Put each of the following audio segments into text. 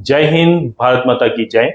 जय हिंद, भारत माता की जय।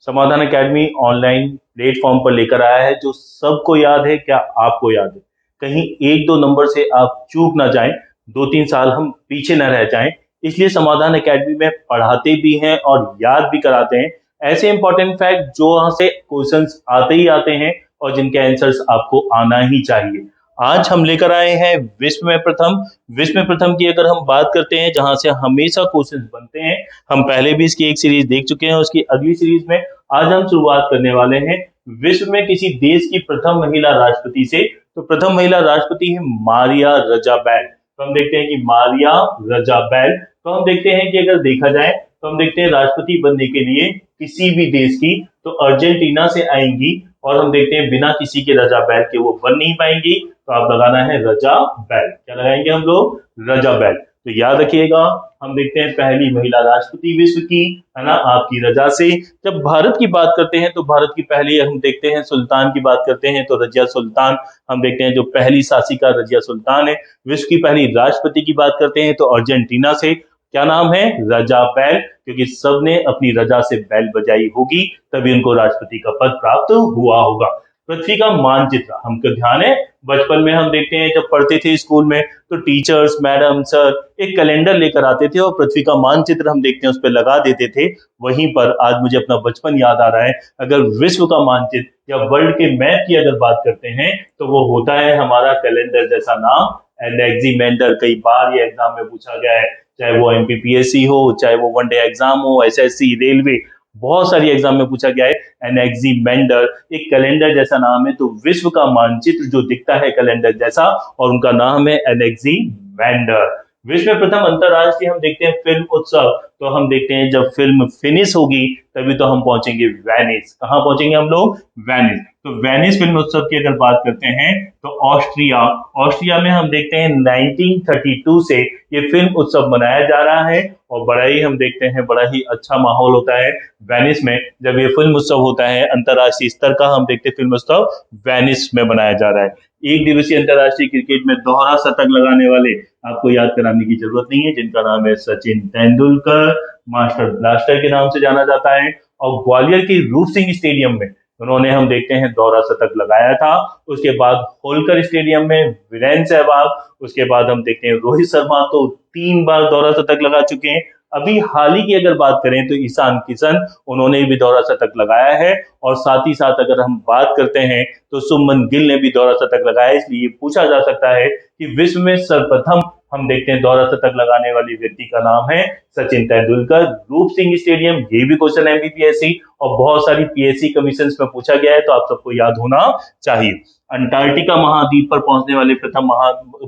समाधान एकेडमी ऑनलाइन प्लेटफॉर्म पर लेकर आया है जो सबको याद है। क्या आपको याद है? कहीं एक दो नंबर से आप चूक ना जाएं, 2-3 साल हम पीछे न रह जाएं। इसलिए समाधान एकेडमी में पढ़ाते भी हैं और याद भी कराते हैं ऐसे इंपॉर्टेंट फैक्ट जो वहां से क्वेश्चंस आते ही आते हैं और जिनके आंसर्स आपको आना ही चाहिए। आज हम लेकर आए हैं विश्व में प्रथम की अगर हम बात करते हैं जहां से हमेशा क्वेश्चंस बनते हैं। हम पहले भी इसकी एक सीरीज देख चुके हैं, उसकी अगली सीरीज में आज हम शुरुआत करने वाले हैं विश्व में किसी देश की प्रथम महिला राष्ट्रपति से। तो प्रथम महिला राष्ट्रपति है मारिया रजाबैल। तो हम देखते हैं कि मारिया रजाबैल, तो हम देखते हैं कि अगर देखा जाए तो हम देखते हैं राष्ट्रपति बनने के लिए किसी भी देश की तो अर्जेंटीना से आएंगी और हम देखते हैं बिना किसी के रजाबैल के वो बन नहीं पाएंगी। तो आप लगाना है रजाबैल। क्या लगाएंगे हम लोग? रजाबैल। तो याद रखिएगा, हम देखते हैं पहली महिला राष्ट्रपति विश्व की, है ना, आपकी रजा से। जब भारत की बात करते हैं तो भारत की पहली हम देखते हैं सुल्तान की बात करते हैं तो रजिया सुल्तान। हम देखते हैं जो पहली शासिका रजिया सुल्तान है। विश्व की पहली राष्ट्रपति की बात करते हैं तो अर्जेंटीना से, क्या नाम है? रजाबैल, क्योंकि सबने अपनी रजा से बैल बजाई होगी तभी उनको राष्ट्रपति का पद प्राप्त हुआ होगा। पृथ्वी का मानचित्र हमको ध्यान है, बचपन में हम देखते हैं जब पढ़ते थे स्कूल में तो टीचर्स मैडम सर एक कैलेंडर लेकर आते थे और पृथ्वी का मानचित्र हम देखते हैं उस पर लगा देते थे। वहीं पर आज मुझे अपना बचपन याद आ रहा है। अगर विश्व का मानचित्र या वर्ल्ड के मैप की अगर बात करते हैं तो वो होता है हमारा कैलेंडर जैसा नाम, एनेक्सीमेंडर। कई बार ये एग्जाम में पूछा गया है, चाहे वो एमपीपीएससी हो, चाहे वो वनडे एग्जाम हो, एसएससी, रेलवे, बहुत सारी एग्जाम में पूछा गया है। एनेक्सीमेंडर एक कैलेंडर जैसा नाम है, तो विश्व का मानचित्र जो दिखता है कैलेंडर जैसा और उनका नाम है एनेक्सीमेंडर। विश्व में प्रथम अंतरराष्ट्रीय हम देखते हैं फिल्म उत्सव, तो हम देखते हैं जब फिल्म फिनिश होगी तभी तो हम पहुंचेंगे वेनिस। कहाँ पहुंचेंगे हम लोग? वेनिस। तो वेनिस फिल्म उत्सव की अगर बात करते हैं तो ऑस्ट्रिया, ऑस्ट्रिया में हम देखते हैं 1932 से ये फिल्म उत्सव मनाया जा रहा है और बड़ा ही हम देखते हैं बड़ा ही अच्छा माहौल होता है वेनिस में जब ये फिल्म उत्सव होता है। अंतरराष्ट्रीय स्तर का हम देखते हैं फिल्म उत्सव वेनिस में मनाया जा रहा है। एक दिवसीय अंतरराष्ट्रीय क्रिकेट में दोहरा शतक लगाने वाले आपको याद कराने की जरूरत नहीं है, जिनका नाम है सचिन तेंदुलकर, मास्टर ब्लास्टर के नाम से जाना जाता है। और ग्वालियर के रूप सिंह स्टेडियम में उन्होंने हम देखते हैं दोहरा शतक लगाया था। उसके बाद होलकर स्टेडियम में वीरेंद्र सहवाग, उसके बाद हम देखते हैं रोहित शर्मा तो 3 बार दोहरा शतक लगा चुके हैं। अभी हाल ही की अगर बात करें तो ईशान किशन, उन्होंने भी दोहरा शतक लगाया है। और साथ ही साथ अगर हम बात करते हैं तो शुभमन गिल ने भी दोहरा शतक लगाया है। इसलिए पूछा जा सकता है कि विश्व में सर्वप्रथम हम देखते हैं दोहरा शतक लगाने वाले व्यक्ति का नाम है सचिन तेंदुलकर। रूप सिंह स्टेडियम, ये भी क्वेश्चन एमपीपीएससी और बहुत सारी पीएससी कमीशन में पूछा गया है, तो आप सबको याद होना चाहिए। अंटार्कटिका महाद्वीप पर पहुंचने वाले प्रथम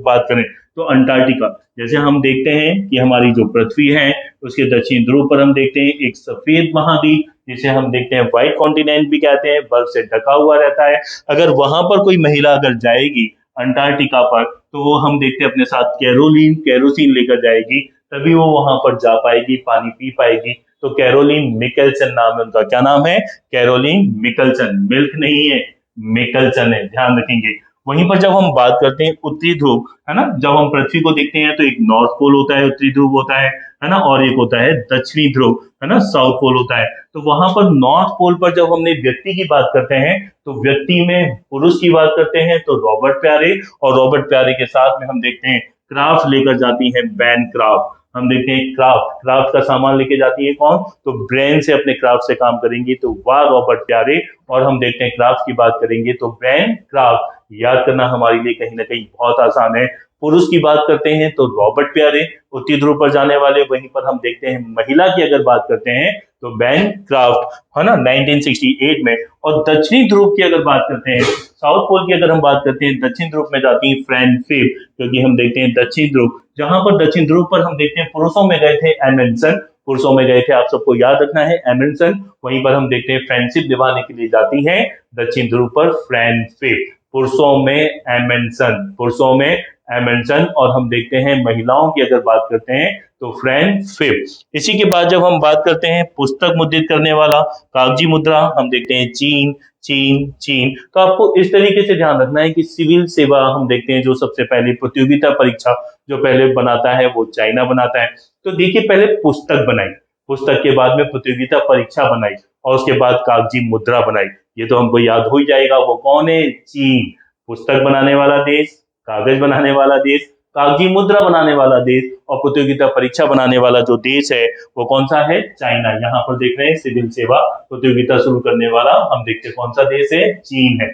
बात करें तो अंटार्कटिका, जैसे हम देखते हैं कि हमारी जो पृथ्वी है उसके दक्षिण ध्रुव पर हम देखते हैं एक सफेद महाद्वीप जिसे हम देखते हैं व्हाइट कॉन्टिनेंट भी कहते हैं, बर्फ से ढका हुआ रहता है। अगर वहां पर कोई महिला अगर जाएगी अंटार्कटिका पर तो वो हम देखते हैं अपने साथ कैरोसिन लेकर जाएगी, तभी वो वहां पर जा पाएगी, पानी पी पाएगी। तो कैरोलिन मिकेल्सन नाम है उनका। क्या नाम है? Caroline Mickelson. मिल्क नहीं है, मिकेल्सन है, ध्यान रखेंगे। वहीं पर जब हम बात करते हैं उत्तरी ध्रुव, है ना, जब हम पृथ्वी को देखते हैं तो एक नॉर्थ पोल होता है, उत्तरी ध्रुव होता है ना, और एक होता है दक्षिणी ध्रुव, है ना, साउथ पोल होता है। तो वहां पर नॉर्थ पोल पर जब हमने व्यक्ति की बात करते हैं तो व्यक्ति में पुरुष की बात करते हैं तो रॉबर्ट प्यारे, और रॉबर्ट प्यारे के साथ में हम देखते हैं क्राफ्ट लेकर जाती है बैन क्राफ्ट। हम देखते हैं क्राफ्ट का सामान लेके जाती है कौन? तो ब्रेन से अपने क्राफ्ट से काम करेंगी तो वाह रॉबर्ट प्यारे। और हम देखते हैं क्राफ्ट की बात करेंगे तो ब्रेन क्राफ्ट, याद करना हमारे लिए कहीं ना कहीं बहुत आसान है। पुरुष की बात करते हैं तो रॉबर्ट प्यारे उत्तरी ध्रुव पर जाने वाले। वहीं पर हम देखते हैं महिला की अगर बात करते हैं तो बैन क्राफ्ट, है ना, 1968 में। और दक्षिणी ध्रुव की अगर बात करते हैं, साउथ पोल की अगर हम बात करते हैं, दक्षिण ध्रुव में जाती है फ्रैंकफिर, क्योंकि हम देखते हैं दक्षिण ध्रुव, जहां पर दक्षिण ध्रुव पर हम देखते हैं पुरुषों में गए थे एमंडसन, पुरुषों में गए थे, आप सबको याद रखना है एमंडसन। वहीं पर हम देखते हैं फ्रेंडशिप निभाने के लिए जाती है दक्षिण ध्रुव पर फ्रैंकफिर, पुरुषों में एमंडसन, पुरुषों में एमंडसन। और हम देखते हैं महिलाओं की अगर बात करते हैं तो फ्रैंकफिर। इसी के बाद जब हम बात करते हैं पुस्तक मुद्रित करने वाला कागजी मुद्रा, हम देखते हैं चीन चीन चीन। तो आपको इस तरीके से ध्यान रखना है कि सिविल सेवा हम देखते हैं जो सबसे पहले प्रतियोगिता परीक्षा जो पहले बनाता है वो चाइना बनाता है। तो देखिए पहले पुस्तक बनाई, पुस्तक के बाद में प्रतियोगिता परीक्षा बनाई और उसके बाद कागजी मुद्रा बनाई। ये तो हमको याद हो ही जाएगा, वो कौन है? चीन। पुस्तक बनाने वाला देश, कागज बनाने वाला देश, कागजी मुद्रा बनाने वाला देश और प्रतियोगिता परीक्षा बनाने वाला जो देश है वो कौन सा है? चाइना। यहाँ पर देख रहे हैं सिविल सेवा प्रतियोगिता शुरू करने वाला, हम देखते हैं कौन सा देश है? चीन है।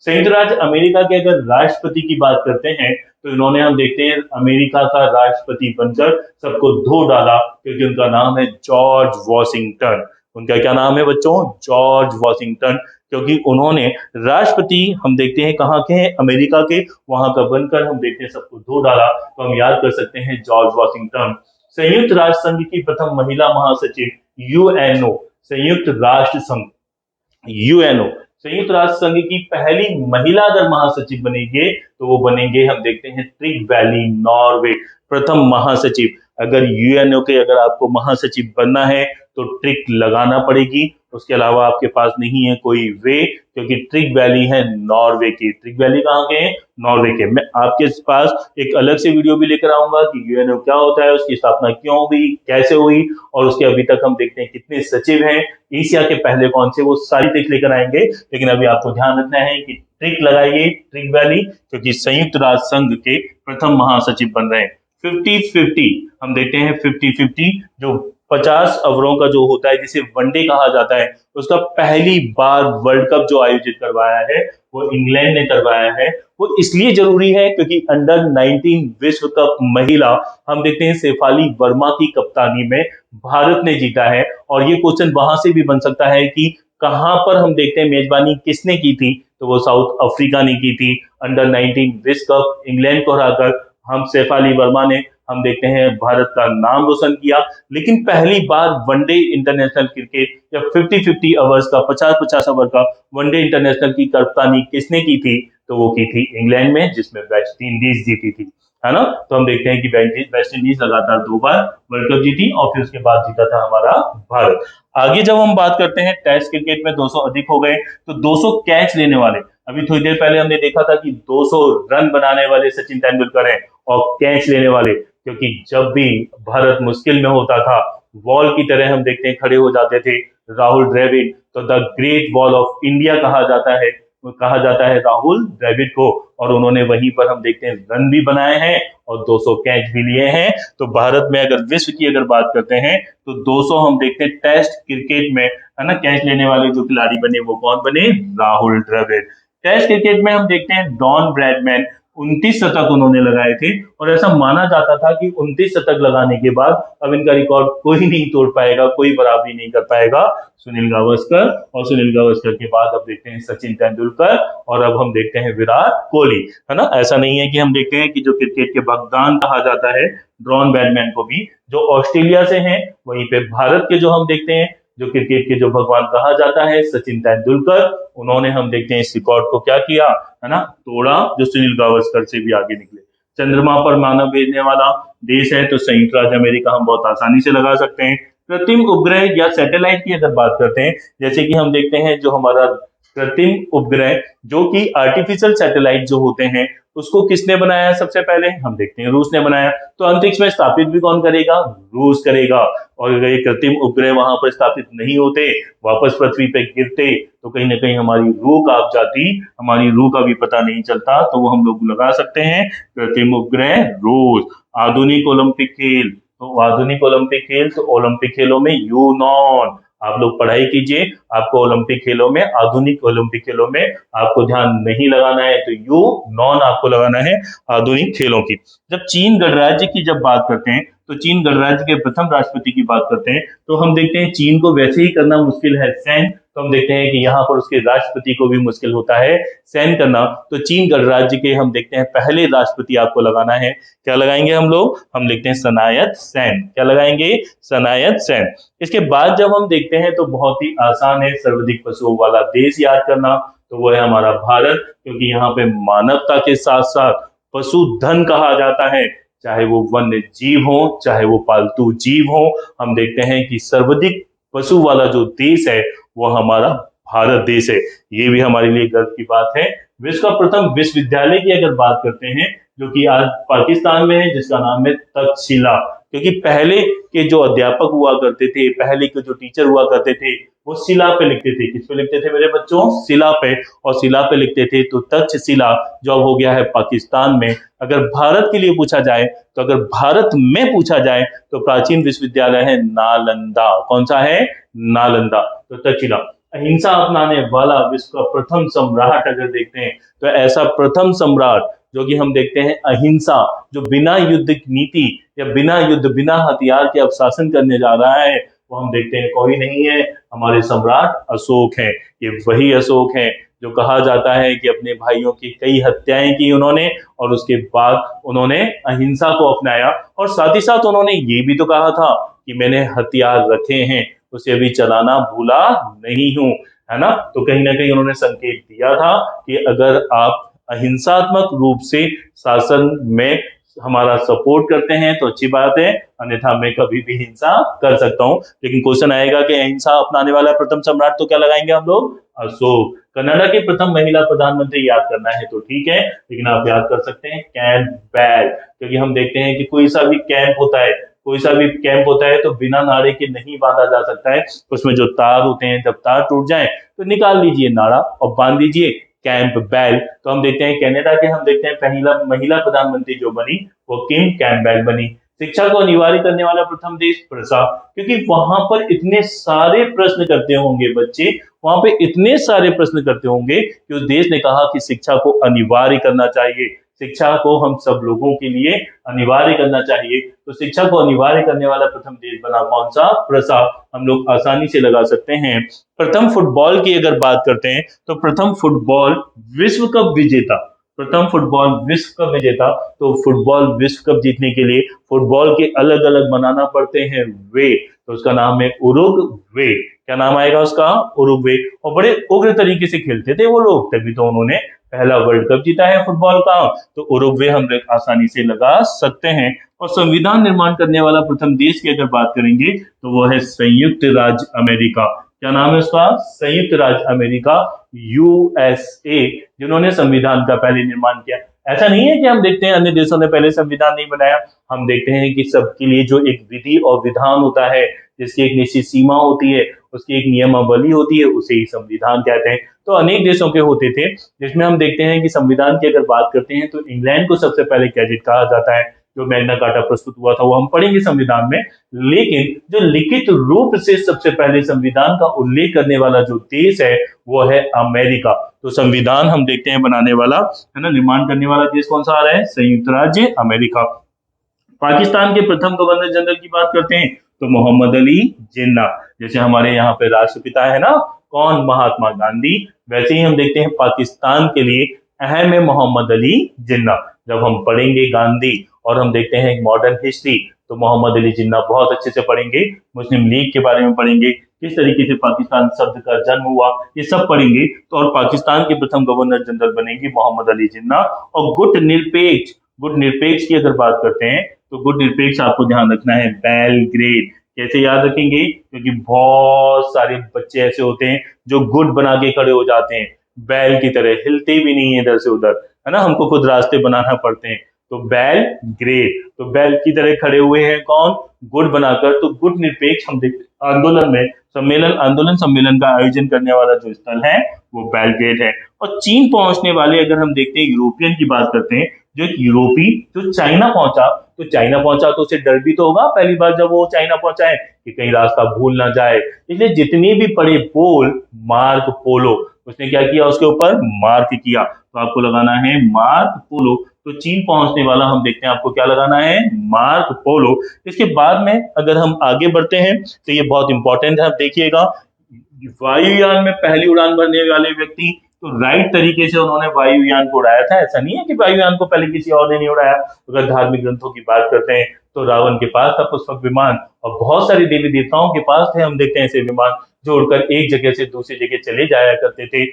संयुक्त राज्य अमेरिका के अगर राष्ट्रपति की बात करते हैं तो इन्होंने, हम देखते हैं, अमेरिका का राष्ट्रपति बनकर सबको धो डाला, क्योंकि उनका नाम है जॉर्ज वॉशिंगटन। उनका क्या नाम है बच्चों? George Washington. क्योंकि उन्होंने राष्ट्रपति, हम देखते हैं कहाँ के हैं? अमेरिका के, वहां का बनकर हम देखते हैं सबको धो डाला, तो हम याद कर सकते हैं जॉर्ज वॉशिंगटन। संयुक्त राष्ट्र संघ की प्रथम महिला महासचिव, यूएनओ, संयुक्त राष्ट्र संघ, यूएनओ, संयुक्त राष्ट्र संघ की पहली महिला अगर महासचिव बनेंगे तो वो बनेंगे, हम देखते हैं, ट्रिग वैली, नॉर्वे। प्रथम महासचिव, अगर यूएनओ के अगर आपको महासचिव बनना है तो ट्रिक लगाना पड़ेगी, उसके अलावा आपके पास नहीं है कोई वे, क्योंकि ट्रिग वैली है नॉर्वे की। ट्रिग वैली कहाँ के हैं? नॉर्वे के। मैं आपके पास एक अलग से वीडियो भी लेकर आऊंगा कि यूएनओ क्या होता है, उसकी स्थापना क्यों हुई, कैसे हुई, और उसके अभी तक हम देखते हैं कितने सचिव हैं, एशिया के पहले कौन से, वो सारी ट्रिक लेकर आएंगे। लेकिन अभी आपको ध्यान रखना है कि ट्रिक लगाइए ट्रिग वैली, क्योंकि संयुक्त राष्ट्र संघ के प्रथम महासचिव बन रहे हैं। 50-50, हम देखते हैं 50-50 जो 50 ओवरों का जो होता है, जिसे वनडे कहा जाता है, उसका पहली बार वर्ल्ड कप जो आयोजित करवाया है वो इंग्लैंड ने करवाया है। वो इसलिए जरूरी है क्योंकि अंडर 19 विश्व कप महिला, हम देखते हैं, शेफाली वर्मा की कप्तानी में भारत ने जीता है। और ये क्वेश्चन वहां से भी बन सकता है कि कहां पर हम देखते हैं मेजबानी किसने की थी, तो वो साउथ अफ्रीका ने की थी। अंडर 19 विश्व कप इंग्लैंड को हराकर हम शेफाली वर्मा ने, हम देखते हैं, भारत का नाम रोशन किया। लेकिन पहली बार वनडे इंटरनेशनल क्रिकेट या 50-50 ओवर्स का, 50-50 ओवर का वनडे इंटरनेशनल की कप्तानी किसने की थी, तो वो की थी इंग्लैंड में, जिसमें वेस्ट इंडीज जीती थी, है ना। तो हम देखते हैं कि वेस्ट इंडीज लगातार 2 बार वर्ल्ड कप जीती और फिर उसके बाद जीता था हमारा भारत। आगे जब हम बात करते हैं, टेस्ट क्रिकेट में 200 अधिक हो गए, तो 200 कैच लेने वाले, अभी थोड़ी देर पहले हमने देखा था कि 200 रन बनाने वाले सचिन तेंदुलकर हैं और कैच लेने वाले, क्योंकि जब भी भारत मुश्किल में होता था, वॉल की तरह हम देखते हैं खड़े हो जाते थे राहुल द्रविड़। तो the great wall of India कहा जाता है राहुल द्रविड़ को, और उन्होंने वहीं पर हम देखते हैं रन भी बनाए हैं और 200 कैच भी लिए हैं। तो भारत में अगर विश्व की अगर बात करते हैं तो 200 हम देखते हैं टेस्ट क्रिकेट में, है ना, कैच लेने वाले जो खिलाड़ी बने वो कौन बने? राहुल द्रविड़। टेस्ट क्रिकेट में हम देखते हैं डॉन ब्रैडमैन, 29 शतक उन्होंने लगाए थे, और ऐसा माना जाता था कि 29 शतक लगाने के बाद अब इनका रिकॉर्ड कोई नहीं तोड़ पाएगा, कोई बराबरी नहीं कर पाएगा सुनील गावस्कर। और सुनील गावस्कर के बाद अब देखते हैं सचिन तेंदुलकर, और अब हम देखते हैं विराट कोहली, है ना। ऐसा नहीं है कि हम देखते हैं कि जो क्रिकेट के भगवान कहा जाता है डॉन ब्रैडमैन को भी, जो ऑस्ट्रेलिया से हैं, वहीं पे भारत के जो हम देखते हैं जो क्रिकेट के जो भगवान कहा जाता है सचिन तेंदुलकर, उन्होंने हम देखते हैं इस रिकॉर्ड को क्या किया, है ना, तोड़ा, जो सुनील गावस्कर से भी आगे निकले। चंद्रमा पर मानव भेजने वाला देश है तो संयुक्त राज्य अमेरिका हम बहुत आसानी से लगा सकते हैं। कृत्रिम उपग्रह या सैटेलाइट की अगर बात करते हैं, जैसे कि हम देखते हैं जो हमारा कृत्रिम उपग्रह, जो कि आर्टिफिशियल सैटेलाइट जो होते हैं, उसको किसने बनाया सबसे पहले? हम देखते हैं रूस ने बनाया। तो अंतरिक्ष में स्थापित भी कौन करेगा? रूस करेगा। और अगर ये कृत्रिम उपग्रह वहां पर स्थापित नहीं होते, वापस पृथ्वी पे गिरते, तो कहीं ना कहीं हमारी रूह कांप जाती, हमारी रूह का भी पता नहीं चलता। तो वो हम लोग लगा सकते हैं कृत्रिम उपग्रह रूस। आधुनिक ओलंपिक खेल, तो आधुनिक ओलंपिक खेल, तो ओलंपिक खेलों में यूनॉन, आप लोग पढ़ाई कीजिए, आपको ओलंपिक खेलों में, आधुनिक ओलंपिक खेलों में आपको ध्यान नहीं लगाना है, तो यू नॉन आपको लगाना है आधुनिक खेलों की। जब चीन गणराज्य की जब बात करते हैं, तो चीन गणराज्य के प्रथम राष्ट्रपति की बात करते हैं, तो हम देखते हैं चीन को वैसे ही करना मुश्किल है सैन, तो हम देखते हैं कि यहाँ पर उसके राष्ट्रपति को भी मुश्किल होता है सैन करना। तो चीन गणराज्य के हम देखते हैं पहले राष्ट्रपति आपको लगाना है, क्या लगाएंगे हम लोग? हम लिखते हैं सनायत सैन। क्या लगाएंगे? सनायत सैन। इसके बाद जब हम देखते हैं तो बहुत ही आसान है सर्वाधिक पशुओं वाला देश याद करना, तो वो है हमारा भारत, क्योंकि यहाँ पे मानवता के साथ साथ पशुधन कहा जाता है, चाहे वो वन्य जीव हो, चाहे वो पालतू जीव हो। हम देखते हैं कि सर्वाधिक पशु वाला जो देश है वो हमारा भारत देश है, ये भी हमारे लिए गर्व की बात है। विश्व का प्रथम विश्वविद्यालय की अगर बात करते हैं, जो कि आज पाकिस्तान में है, जिसका नाम है तक्षशिला। क्योंकि पहले के जो अध्यापक हुआ करते थे, पहले के जो टीचर हुआ करते थे, वो शिला पे लिखते थे। किस पे लिखते थे मेरे बच्चों? शिला पे। और शिला पे लिखते थे, तो तक्षशिला जो अब हो गया है पाकिस्तान में। अगर भारत के लिए पूछा जाए, तो अगर भारत में पूछा जाए, तो प्राचीन विश्वविद्यालय है नालंदा। कौन सा है? नालंदा। तो तक्षशिला। अहिंसा अपनाने वाला विश्व का प्रथम सम्राट अगर देखते हैं, तो ऐसा प्रथम सम्राट जो कि हम देखते हैं अहिंसा, जो बिना युद्ध नीति या बिना युद्ध, बिना हथियार के अब शासन करने जा रहा है, वो हम देखते हैं कोई नहीं है, हमारे सम्राट अशोक हैं। ये वही अशोक हैं जो कहा जाता है कि अपने भाइयों की कई हत्याएं की उन्होंने, और उसके बाद उन्होंने अहिंसा को अपनाया। और साथ ही साथ उन्होंने ये भी तो कहा था कि मैंने हथियार रखे हैं, उसे अभी चलाना भूला नहीं हूं, है ना। तो कहीं ना कहीं उन्होंने संकेत दिया था कि अगर आप अहिंसात्मक रूप से शासन में हमारा सपोर्ट करते हैं तो अच्छी बात है, अन्यथा मैं कभी भी हिंसा कर सकता हूँ। लेकिन क्वेश्चन आएगा कि अहिंसा अपनाने वाला प्रथम सम्राट, तो क्या लगाएंगे हम लोग? अशोक। कनाडा की प्रथम महिला प्रधानमंत्री याद करना है तो ठीक है, लेकिन आप याद कर सकते हैं कैंपबेल, क्योंकि हम देखते हैं कि कोई सा भी कैंप होता है, कोई सा भी कैंप होता है, तो बिना नारे के नहीं बांधा जा सकता है। उसमें जो तार होते हैं, जब तार टूट जाए तो निकाल लीजिए नारा और बांध दीजिए कैंपबेल। तो हम देखते हैं कनाडा के, हम देखते हैं पहला महिला प्रधानमंत्री जो बनी वो किम कैंपबेल बनी। शिक्षा को अनिवार्य करने वाला प्रथम देश फ्रांस, क्योंकि वहां पर इतने सारे प्रश्न करते होंगे बच्चे, वहां पे इतने सारे प्रश्न करते होंगे कि उस देश ने कहा कि शिक्षा को अनिवार्य करना चाहिए, शिक्षा को हम सब लोगों के लिए अनिवार्य करना चाहिए। तो शिक्षा को अनिवार्य करने वाला प्रथम देश बना कौन सा? फ्रांस। हम लोग आसानी से लगा सकते हैं। प्रथम फुटबॉल की अगर बात करते हैं, तो प्रथम फुटबॉल विश्व कप विजेता, प्रथम फुटबॉल विश्व कप विजेता। तो फुटबॉल विश्व कप जीतने के लिए फुटबॉल के अलग अलग बनाना पड़ते हैं वे, तो उसका नाम है उरुग्वे। क्या नाम आएगा उसका? उरुग्वे। और बड़े उग्र तरीके से खेलते थे वो लोग, तभी तो उन्होंने पहला वर्ल्ड कप जीता है फुटबॉल का। तो उरुग्वे हम आसानी से लगा सकते हैं। और संविधान निर्माण करने वाला प्रथम देश की अगर बात करेंगे, तो वो है संयुक्त राज्य अमेरिका। क्या नाम है उसका? संयुक्त राज्य अमेरिका, यूएसए, जिन्होंने संविधान का पहले निर्माण किया। ऐसा नहीं है कि हम देखते हैं अन्य देशों ने पहले संविधान नहीं बनाया, हम देखते हैं कि सबके लिए जो एक विधि और विधान होता है, जिसकी एक निश्चित सीमा होती है, उसकी एक नियमावली होती है, उसे ही संविधान कहते हैं। तो अनेक देशों के होते थे, जिसमें हम देखते हैं कि संविधान की अगर बात करते हैं, तो इंग्लैंड को सबसे पहले गैजेट कहा जाता है, जो मैग्ना कार्टा प्रस्तुत हुआ था वो हम पढ़ेंगे संविधान में। लेकिन जो लिखित रूप से सबसे पहले संविधान का उल्लेख करने वाला जो देश है, वो है अमेरिका। तो संविधान हम देखते हैं बनाने वाला, है ना, निर्माण करने वाला देश कौन सा आ रहा है? संयुक्त राज्य अमेरिका। पाकिस्तान के प्रथम गवर्नर जनरल की बात करते हैं, तो मोहम्मद अली जिन्ना। जैसे हमारे यहाँ पे राष्ट्रपिता है ना, कौन? महात्मा गांधी। वैसे ही हम देखते हैं पाकिस्तान के लिए अहम है मोहम्मद अली जिन्ना। जब हम पढ़ेंगे गांधी और हम देखते हैं मॉडर्न हिस्ट्री, तो मोहम्मद अली जिन्ना बहुत अच्छे से पढ़ेंगे। मुस्लिम लीग के बारे में पढ़ेंगे, किस तरीके से पाकिस्तान शब्द का जन्म हुआ, ये सब पढ़ेंगे। तो और पाकिस्तान के प्रथम गवर्नर जनरल बनेंगे मोहम्मद अली जिन्ना। और गुट निरपेक्ष, गुट निरपेक्ष की अगर बात करते हैं, तो गुट निरपेक्ष आपको ध्यान रखना है बेलग्रेड। कैसे याद रखेंगे? क्योंकि बहुत सारे बच्चे ऐसे होते हैं जो गुट बना के खड़े हो जाते हैं, बैल की तरह हिलते भी नहीं है इधर से उधर, है ना, हमको खुद रास्ते बनाना पड़ते हैं। तो बैल ग्रेड, तो बैल की तरह खड़े हुए हैं कौन? गुट बनाकर। तो गुट निरपेक्ष हम आंदोलन में आंदोलन सम्मेलन का आयोजन करने वाला जो स्थल है वो बेलग्रेड है। और चीन पहुंचने वाले अगर हम देखते हैं यूरोपियन की बात करते हैं, जो एक यूरोपी जो चाइना पहुंचा, तो चाइना पहुंचा तो उसे डर भी तो होगा पहली बार जब वो चाइना पहुंचा है कि कहीं रास्ता भूल ना जाए। इसलिए जितने भी पढ़े पोल, मार्क पोलो, उसने क्या किया? उसके ऊपर मार्क किया। तो आपको लगाना है मार्क पोलो। तो चीन पहुंचने वाला हम देखते हैं, आपको क्या लगाना है? मार्क पोलो। इसके बाद में अगर हम आगे बढ़ते हैं, तो ये बहुत इंपॉर्टेंट है, आप देखिएगा। वायुयान में पहली उड़ान भरने वाले व्यक्ति, तो राइट तरीके से उन्होंने वायुयान को उड़ाया था। ऐसा नहीं है कि वायुयान को पहले किसी और ने नहीं उड़ाया। अगर धार्मिक ग्रंथों की बात करते हैं, तो रावण के पास था पुष्पक विमान, और बहुत सारे देवी देवताओं के पास थे, हम देखते हैं ऐसे विमान जो उड़कर एक जगह से दूसरी जगह चले जाया करते थे।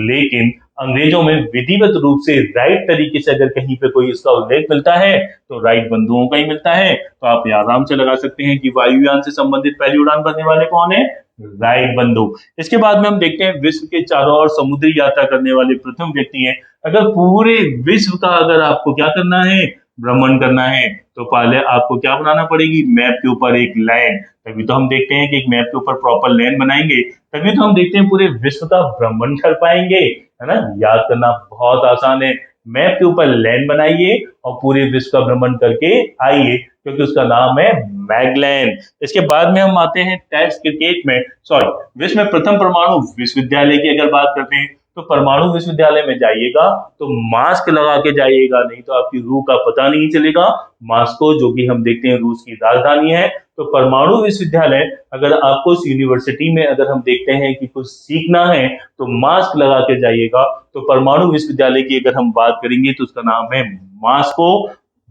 लेकिन अंग्रेजों में विधिवत रूप से राइट तरीके से अगर कहीं पे कोई इसका उल्लेख मिलता है, तो राइट बंधुओं का ही मिलता है। तो आप ये आराम से लगा सकते हैं कि वायुयान से संबंधित पहली उड़ान भरने वाले कौन है? राइट बंधु। इसके बाद में हम देखते हैं विश्व के चारों ओर समुद्री यात्रा करने वाले प्रथम व्यक्ति हैं। अगर पूरे विश्व का अगर आपको क्या करना है, भ्रमण करना है तो पहले आपको क्या बनाना पड़ेगी, मैप के ऊपर एक लाइन। तभी तो हम देखते हैं कि एक मैप के ऊपर प्रॉपर लाइन बनाएंगे, तभी तो हम देखते हैं पूरे विश्व का भ्रमण कर पाएंगे, है ना। याद करना बहुत आसान है, मैप के ऊपर लाइन बनाइए और पूरे विश्व का भ्रमण करके आइए, क्योंकि उसका नाम है मैगलैंड। इसके बाद में हम आते हैं टेस्ट क्रिकेट में, सॉरी, विश्व में प्रथम परमाणु विश्वविद्यालय की अगर बात करते हैं तो परमाणु विश्वविद्यालय में जाइएगा तो मास्क लगा के जाइएगा, नहीं तो आपकी रूह का पता नहीं चलेगा। मास्को, जो कि हम देखते हैं रूस की राजधानी है, तो परमाणु विश्वविद्यालय, अगर आपको उस यूनिवर्सिटी में अगर हम देखते हैं कि कुछ सीखना है तो मास्क लगा के जाइएगा। तो परमाणु विश्वविद्यालय की अगर हम बात करेंगे तो उसका नाम है मास्को,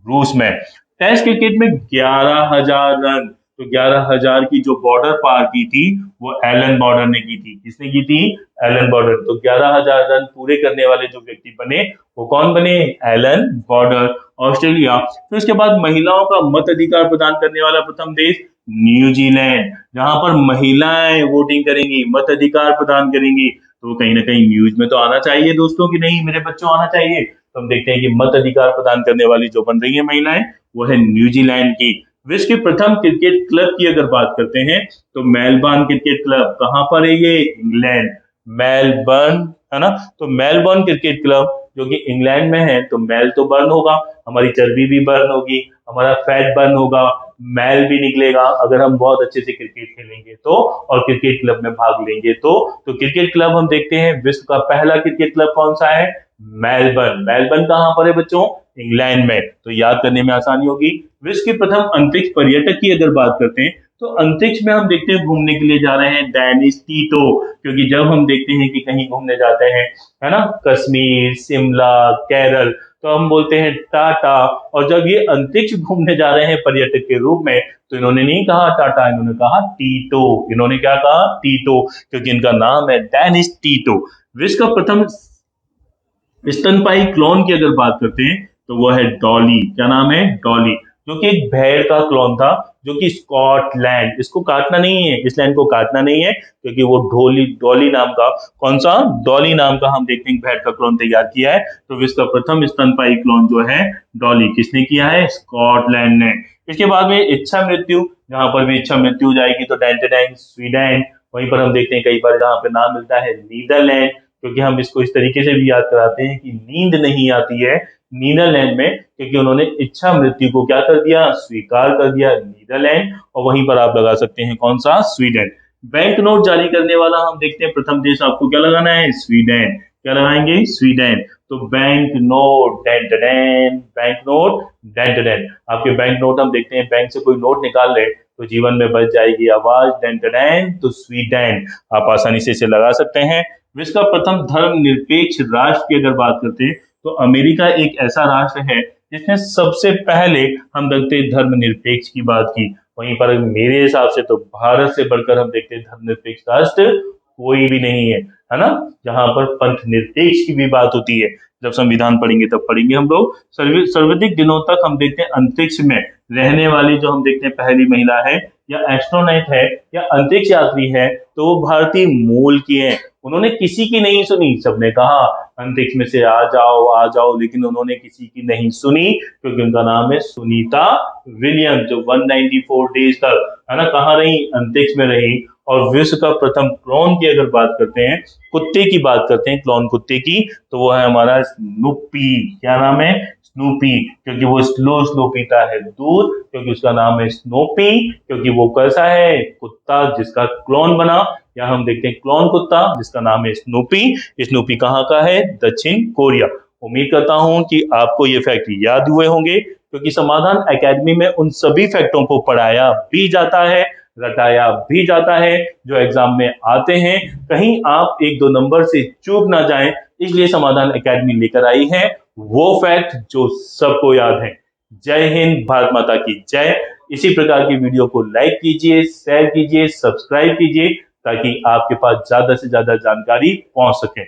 रूस में। टेस्ट क्रिकेट में 11,000 रन, तो 11,000 की जो बॉर्डर पार की थी वो एलन बॉर्डर ने की थी। किसने की थी? Allan Border. तो 11,000 रन पूरे करने वाले जो व्यक्ति बने वो कौन बने? Allan Border, Australia. फिर उसके बाद महिलाओं का मत अधिकार प्रदान करने वाला प्रथम देश न्यूजीलैंड, जहां पर महिलाएं वोटिंग करेंगी, मत अधिकार प्रदान करेंगी। तो कहीं ना कहीं न्यूज में तो आना चाहिए दोस्तों, कि नहीं मेरे बच्चों आना चाहिए। तो हम देखते हैं कि मत अधिकार प्रदान करने वाली जो बन रही है महिलाएं वो है न्यूजीलैंड की। विश्व के प्रथम क्रिकेट क्लब की अगर बात करते हैं तो मेलबर्न क्रिकेट क्लब, कहां पर है ये? इंग्लैंड, मेलबर्न, है ना। तो मेलबर्न क्रिकेट क्लब जो कि इंग्लैंड में है, तो मेल तो बर्न होगा, हमारी चर्बी भी बर्न होगी, हमारा फैट बर्न होगा, मैल भी निकलेगा अगर हम बहुत अच्छे से क्रिकेट खेलेंगे तो, और क्रिकेट क्लब में भाग लेंगे तो क्रिकेट क्लब हम देखते हैं विश्व का पहला क्रिकेट क्लब कौन सा है? मेलबर्न। मेलबर्न कहां पर है बच्चों? इंग्लैंड में। तो याद करने में आसानी होगी। विश्व के प्रथम अंतरिक्ष पर्यटक की अगर बात करते हैं तो अंतरिक्ष में हम देखते हैं घूमने के लिए जा रहे हैं डेनिस टीटो, क्योंकि जब हम देखते हैं कि कहीं घूमने जाते हैं, है ना, कश्मीर, शिमला, केरल, तो हम बोलते हैं टाटा। और जब ये अंतरिक्ष घूमने जा रहे हैं पर्यटक के रूप में, तो इन्होंने नहीं कहा टाटा, इन्होंने कहा टीटो। इन्होंने क्या कहा? टीटो, क्योंकि इनका नाम है डेनिस टीटो। विश्व का प्रथम स्तनपाई क्लोन की अगर बात करते हैं तो वो है डॉली। क्या नाम है? डॉली, जो कि एक भेड़ का क्लोन था, जो कि स्कॉटलैंड, इसको काटना नहीं है, इस लैंड को काटना नहीं है, क्योंकि वो डॉली नाम का, कौन सा? डॉली नाम का हम देखते हैं भेड़ का क्लोन तैयार किया है। तो विश्व का प्रथम स्तनपाई क्लोन जो है डॉली, किसने किया है? स्कॉटलैंड ने। इसके बाद में इच्छा मृत्यु, जहां पर भी इच्छा मृत्यु हो जाएगी तो डेंटेडाइन, स्वीडन। वहीं पर हम देखते हैं कई बार जहां पे नाम मिलता है नीदरलैंड, क्योंकि हम इसको इस तरीके से भी याद कराते हैं कि नींद नहीं आती है नीदरलैंड में, क्योंकि उन्होंने इच्छा मृत्यु को क्या कर दिया? स्वीकार कर दिया, नीदरलैंड। और वहीं पर आप लगा सकते हैं कौन सा? स्वीडन। बैंक नोट जारी करने वाला हम देखते हैं प्रथम देश, आपको क्या लगाना है? स्वीडन। क्या लगाएंगे? स्वीडन। तो बैंक नोट, डेंटेडैन, बैंक नोट, डेंटेडैन। आपके बैंक नोट हम देखते हैं, बैंक से कोई नोट निकाल ले तो जीवन में बच जाएगी आवाज डेंटेडैन, तो स्वीडन। आप आसानी से इसे लगा सकते हैं। विश्व का प्रथम धर्मनिरपेक्ष राष्ट्र की अगर बात करते हैं तो अमेरिका एक ऐसा राष्ट्र है जिसने सबसे पहले हम देखते हैं धर्मनिरपेक्ष की बात की। वहीं पर मेरे हिसाब से तो भारत से बढ़कर हम देखते हैं धर्मनिरपेक्ष राष्ट्र कोई भी नहीं है ना। जहां पर पंथ निरपेक्ष की भी बात होती है, जब संविधान पढ़ेंगे तब पढ़ेंगे हम लोग। सर्वाधिक दिनों तक हम देखते हैं अंतरिक्ष में रहने वाली जो हम देखते हैं पहली महिला है या एस्ट्रोनॉट है या अंतरिक्ष यात्री है, तो वो भारतीय मूल की है। उन्होंने किसी की नहीं सुनी, सबने कहा अंतरिक्ष में से आ जाओ, लेकिन उन्होंने किसी की नहीं सुनी, क्योंकि उनका नाम है सुनीता विलियम, जो 194 डेज तक, है ना, कहाँ रही? अंतरिक्ष में रही। और विश्व का प्रथम क्लोन की अगर बात करते हैं, कुत्ते की बात करते हैं, क्लोन कुत्ते की, तो वो है हमारा स्नूपी। क्या नाम है? स्नूपी, क्योंकि वो स्लो पीता है दूध, क्योंकि उसका नाम है स्नूपी, क्योंकि वो कैसा है? कुत्ता जिसका क्लोन बना। यहाँ हम देखते हैं क्लोन कुत्ता जिसका नाम है स्नूपी। स्नूपी कहाँ का है? दक्षिण कोरिया। उम्मीद करता हूं कि आपको ये फैक्ट याद हुए होंगे, क्योंकि समाधान एकेडमी में उन सभी फैक्टों को पढ़ाया भी जाता है, रटाया भी जाता है, जो एग्जाम में आते हैं। कहीं आप एक दो नंबर से चूक ना जाएं, इसलिए समाधान एकेडमी लेकर आई है वो फैक्ट जो सबको याद है। जय हिंद, भारत माता की जय। इसी प्रकार की वीडियो को लाइक कीजिए, शेयर कीजिए, सब्सक्राइब कीजिए, ताकि आपके पास ज्यादा से ज्यादा जानकारी पहुंच सके।